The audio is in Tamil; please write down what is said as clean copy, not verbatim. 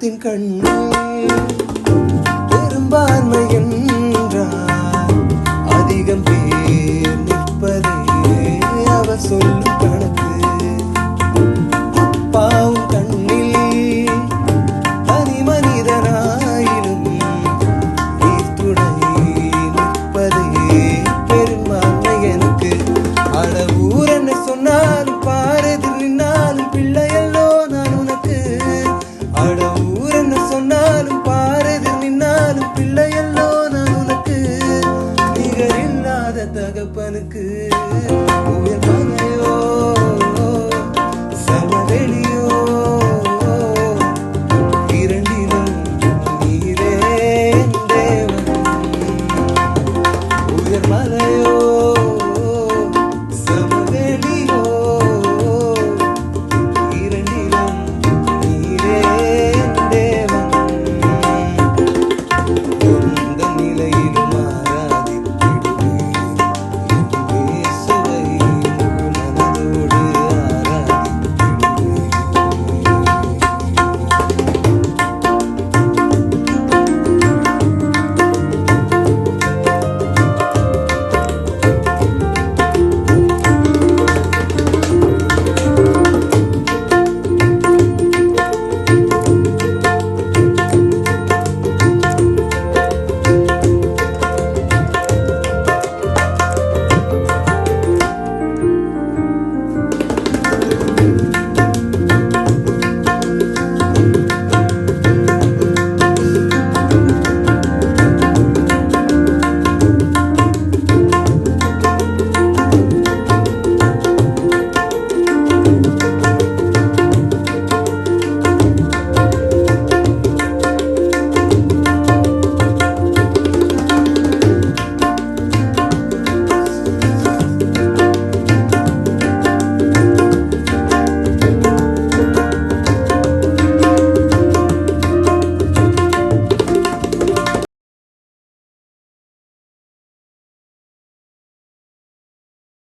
தெய்வத்தின் கண்ணில் பெரும்பான்மை என்றால் அதிகம் பேர் நிற்பதே அவர் சொல்லும் கணக்கு. அப்பாவும் கண்ணில் தனி மனிதனாயிலும் நீர்த்துணை நிற்பதே பெரும்பான்மை எனக்கு. அட ஊர் என்ன சொன்னாலும் பாரதில் நின்னாலும் பிள்ளையல்லோ நான் உனக்கு. அட ஊர் என்ன சொன்னாலும் பாரதில் நின்னாலும் பிள்ளையல்லோ நான் உனக்கு. நிகரில்லாத தகப்பனுக்கு உயர் மனையோ